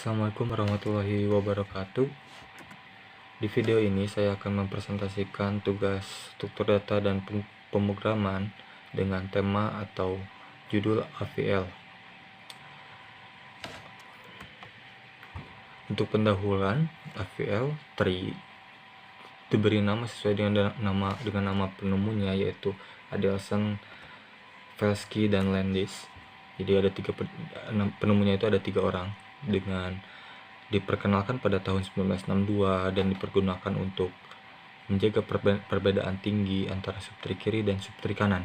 Assalamualaikum warahmatullahi wabarakatuh. Di video ini saya akan mempresentasikan tugas struktur data dan pemrograman dengan tema atau judul AVL. Untuk pendahuluan, AVL diberi nama sesuai dengan nama penemunya, yaitu Adelson, Velsky, dan Landis. Jadi ada penemunya itu ada 3 orang, dengan diperkenalkan pada tahun 1962 dan dipergunakan untuk menjaga perbedaan tinggi antara subtri kiri dan subtri kanan.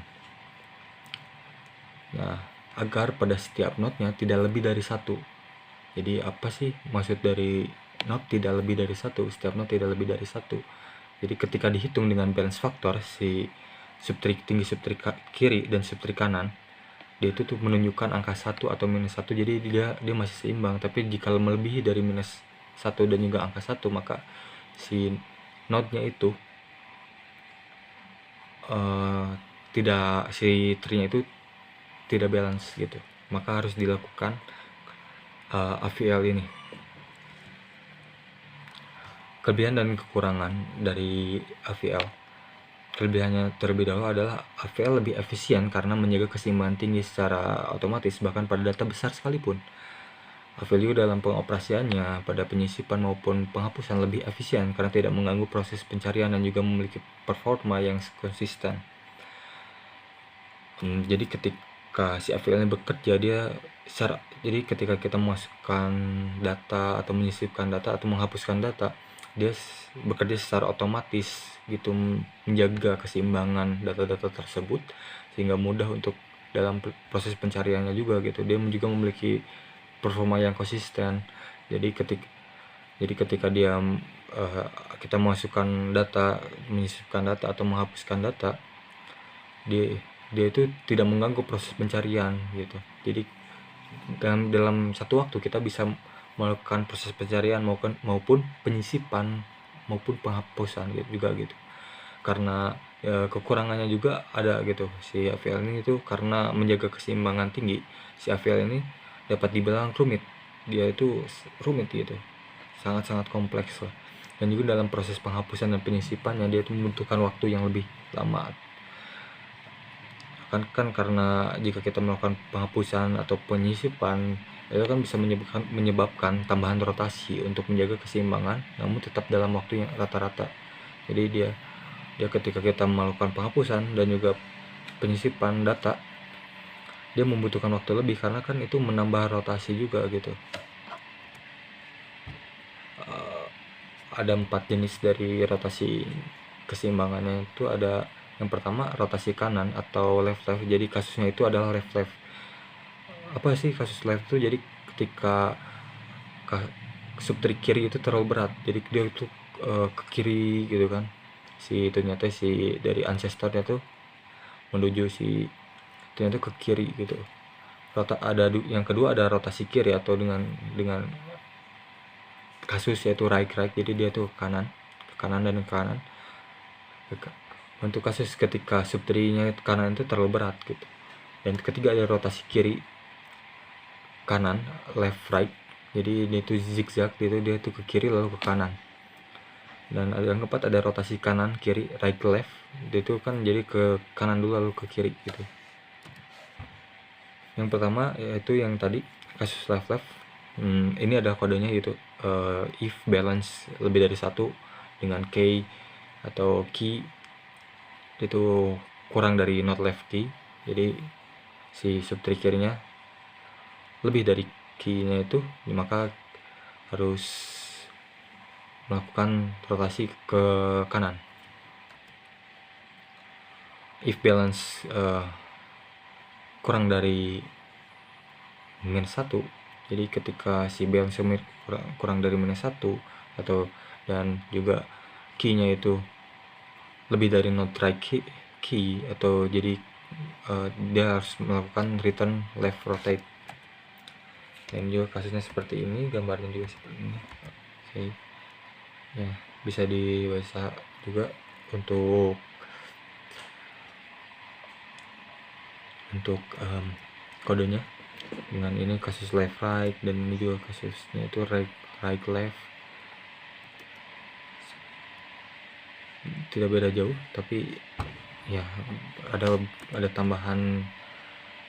Nah, agar pada setiap node-nya tidak lebih dari 1. Jadi apa sih maksud dari node tidak lebih dari 1? Setiap node tidak lebih dari 1. Jadi ketika dihitung dengan balance factor, si subtri tinggi subtri kiri dan subtri kanan, dia itu tuh menunjukkan angka 1 atau minus 1, jadi dia masih seimbang. Tapi jika melebihi dari minus 1 dan juga angka 1, maka si node-nya itu si tree-nya itu tidak balance gitu. Maka harus dilakukan AVL ini. Kelebihan dan kekurangan dari AVL. Kelebihannya terlebih dahulu adalah AVL lebih efisien karena menjaga keseimbangan tinggi secara otomatis bahkan pada data besar sekalipun. AVL dalam pengoperasiannya pada penyisipan maupun penghapusan lebih efisien karena tidak mengganggu proses pencarian dan juga memiliki performa yang konsisten. Jadi ketika si AVL ini bekerja, jadi ketika kita memasukkan data atau menyisipkan data atau menghapuskan data, dia bekerja secara otomatis gitu, menjaga keseimbangan data-data tersebut sehingga mudah untuk dalam proses pencariannya juga gitu. Dia juga memiliki performa yang konsisten. Jadi ketika kita memasukkan data, menyisipkan data atau menghapuskan data, dia itu tidak mengganggu proses pencarian gitu. Jadi dalam satu waktu kita bisa melakukan proses pencarian maupun penyisipan maupun penghapusan juga gitu. Karena kekurangannya juga ada gitu. Si AVL ini itu karena menjaga keseimbangan tinggi, si AVL ini dapat dibilang rumit. Dia itu rumit gitu, sangat-sangat kompleks lah. Dan juga dalam proses penghapusan dan penyisipannya dia itu membutuhkan waktu yang lebih lama. Kan karena jika kita melakukan penghapusan atau penyisipan, itu kan bisa menyebabkan tambahan rotasi untuk menjaga keseimbangan namun tetap dalam waktu yang rata-rata. Jadi dia ketika kita melakukan penghapusan dan juga penyisipan data, dia membutuhkan waktu lebih karena kan itu menambah rotasi juga gitu. Ada 4 jenis dari rotasi keseimbangannya. Itu ada yang pertama rotasi kanan atau left. Jadi kasusnya itu adalah left. Apa sih kasus left itu? Jadi ketika subtri kiri itu terlalu berat, jadi dia itu ke kiri gitu kan, ternyata dari ancestornya tuh menuju ternyata ke kiri gitu. Yang kedua ada rotasi kiri atau dengan kasus yaitu right, jadi dia tuh ke kanan dan ke kanan. Untuk kasus ketika subtrinya kanan itu terlalu berat gitu. Dan ketiga ada rotasi kiri kanan, left right, jadi dia itu zigzag gitu, dia tuh ke kiri lalu ke kanan. Dan yang keempat ada rotasi kanan kiri, right left, dia itu kan jadi ke kanan dulu lalu ke kiri gitu. Yang pertama yaitu yang tadi kasus left. Ini ada kodenya gitu, if balance lebih dari 1 dengan key atau key itu kurang dari not left key, jadi si subtri kirinya lebih dari key-nya itu, maka harus melakukan rotasi ke kanan. If balance kurang dari minus 1, jadi ketika si balance kurang dari minus 1 dan juga key-nya itu lebih dari not right key atau jadi dia harus melakukan return left rotate. Dan juga kasusnya seperti ini, gambarnya juga seperti ini. Ya, bisa dibaca juga untuk kodenya. dengan ini kasus left right, dan ini juga kasusnya itu right left, tidak beda jauh, tapi ya ada tambahan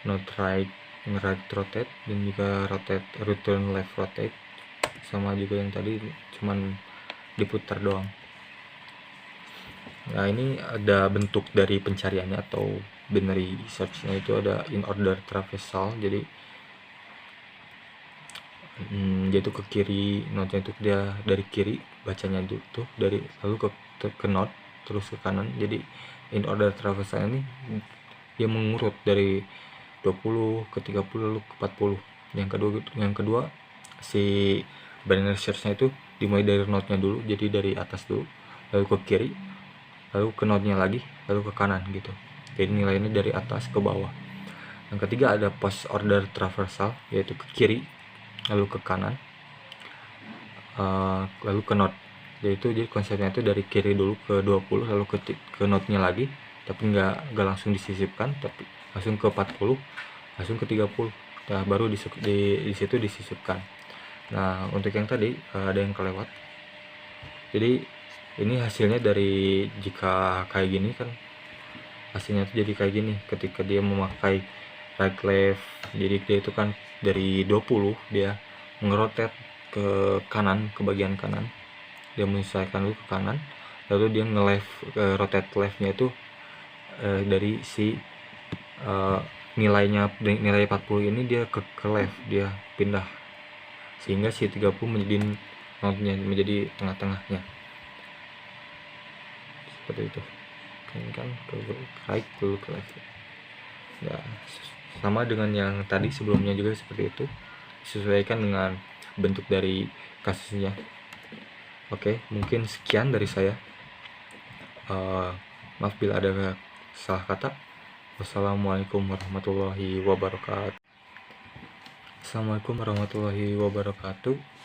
not right rotate, dan juga rotate return left rotate, sama juga yang tadi cuman diputar doang. Nah, ini ada bentuk dari pencariannya atau binary search-nya, itu ada in order traversal. Jadi dia tuh ke kiri, node-nya itu dia dari kiri bacanya tuh dari lalu ke node terus ke kanan. Jadi in order traversal ini dia mengurut dari 20 ke 30 lalu ke 40. Yang kedua si binary search-nya itu dimulai dari node-nya dulu, jadi dari atas dulu lalu ke kiri lalu ke node-nya lagi lalu ke kanan gitu. Jadi nilainya dari atas ke bawah. Yang ketiga ada post order traversal, yaitu ke kiri lalu ke kanan lalu ke node. Jadi konsepnya itu dari kiri dulu ke 20 lalu ke node-nya lagi, tapi nggak langsung disisipkan, tapi langsung ke 40 langsung ke 30. Nah, baru di situ disisipkan. Nah, untuk yang tadi ada yang kelewat. Jadi ini hasilnya dari jika kayak gini kan, hasilnya tuh jadi kayak gini ketika dia memakai right left. Jadi dia itu kan dari 20 dia ngerotet ke kanan, ke bagian kanan, dia menyesuaikan dulu ke kanan, lalu dia nge-left rotate leftnya itu dari si nilai 40 ini dia ke left, dia pindah sehingga si 30 menjadi node-nya, menjadi tengah-tengahnya seperti itu kan, ke right dulu ke left ya, sama dengan yang tadi sebelumnya juga seperti itu, disesuaikan dengan bentuk dari kasusnya. Oke, mungkin sekian dari saya. Maaf bila ada salah kata. Wassalamualaikum warahmatullahi wabarakatuh. Assalamualaikum warahmatullahi wabarakatuh.